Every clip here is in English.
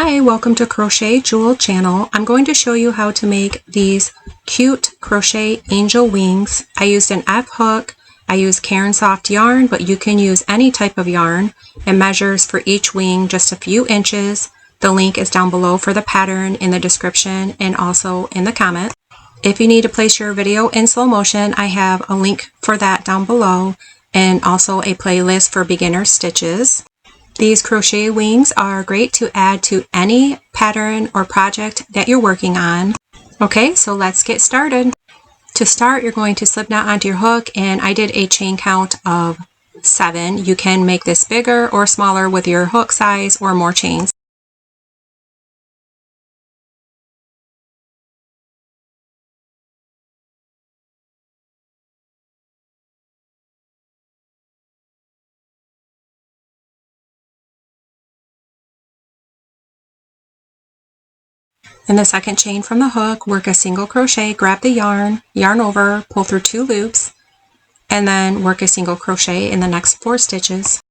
Hi, welcome to Crochet Jewel channel. I'm going to show you how to make these cute crochet angel wings. I used an F hook. I used Caron soft yarn, but you can use any type of yarn. It measures for each wing just a few inches. The link is down below for the pattern in the description and also in the comment. If you need to place your video in slow motion, I have a link for that down below and also a playlist for beginner stitches. These crochet wings are great to add to any pattern or project that you're working on. Okay, so let's get started. To start, you're going to slip knot onto your hook, and I did a chain count of 7. You can make this bigger or smaller with your hook size or more chains. In the second chain from the hook, work a single crochet, grab the yarn, yarn over, pull through 2 loops, and then work a single crochet in the next 4 stitches.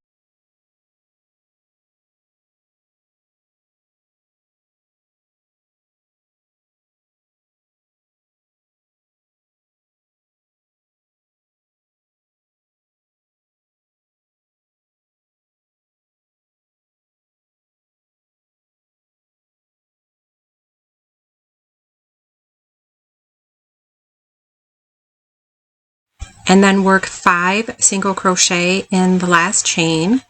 And then work 5 single crochet in the last chain.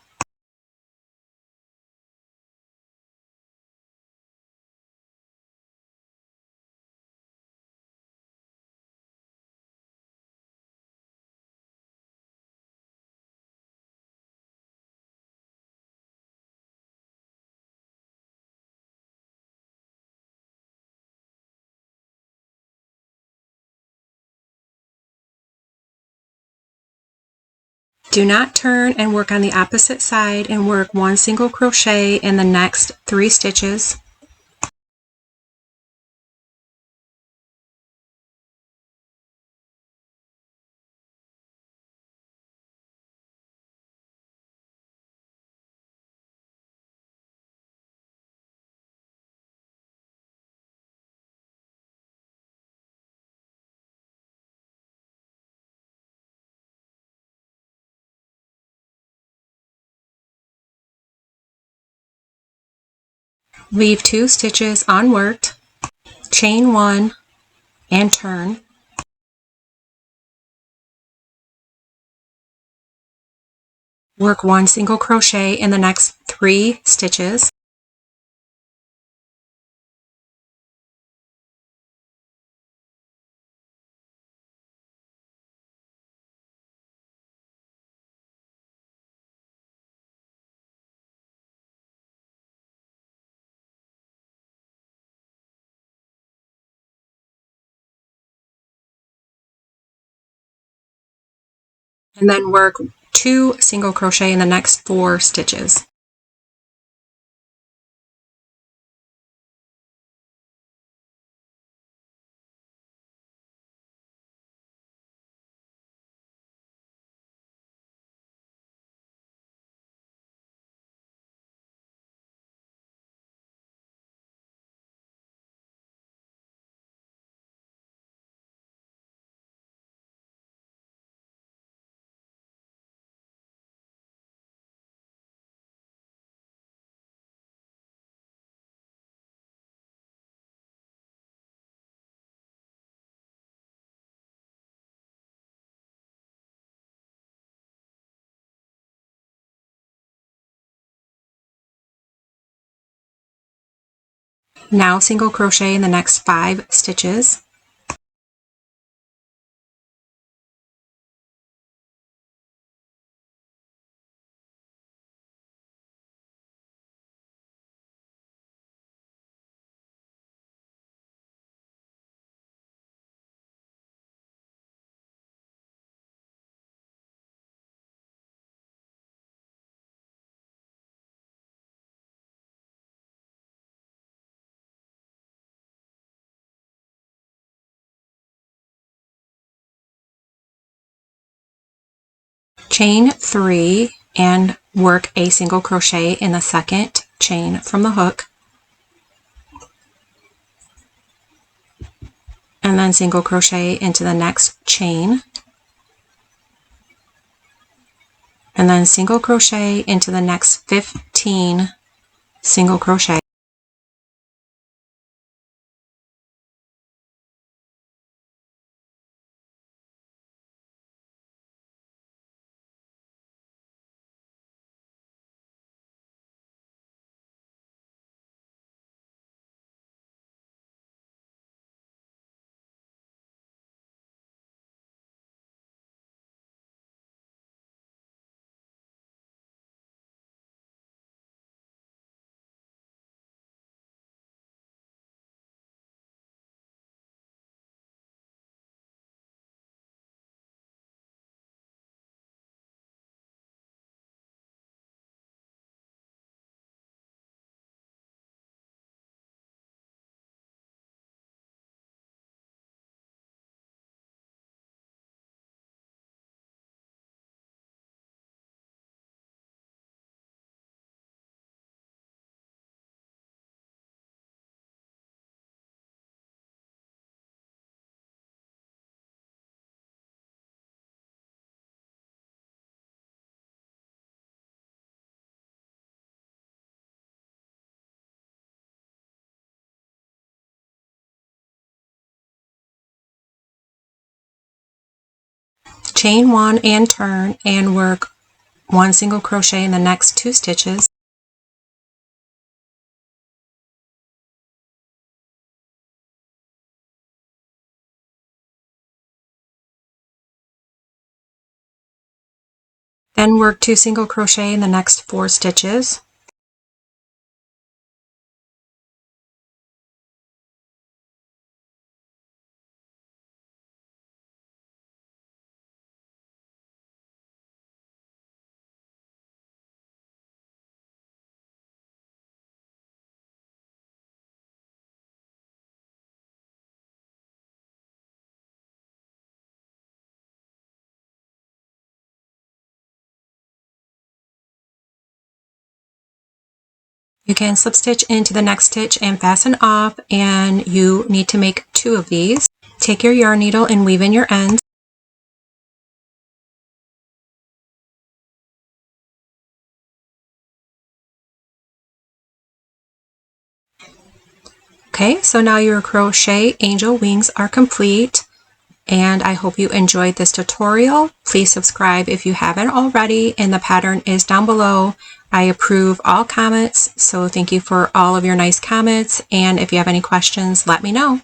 Do not turn and work on the opposite side and work 1 single crochet in the next 3 stitches. Leave 2 stitches unworked, chain 1 and turn. Work 1 single crochet in the next 3 stitches. And then work 2 single crochet in the next 4 stitches. Now single crochet in the next 5 stitches. Chain 3 and work a single crochet in the second chain from the hook. and then single crochet into the next chain, and then single crochet into the next 15 single crochet. Chain 1 and turn and work 1 single crochet in the next 2 stitches. Then work 2 single crochet in the next 4 stitches. You can slip stitch into the next stitch and fasten off, and you need to make 2 of these. Take your yarn needle and weave in your ends. Okay, so now your crochet angel wings are complete, and I hope you enjoyed this tutorial. Please subscribe if you haven't already, and the pattern is down below. I approve all comments, so thank you for all of your nice comments, and if you have any questions, let me know.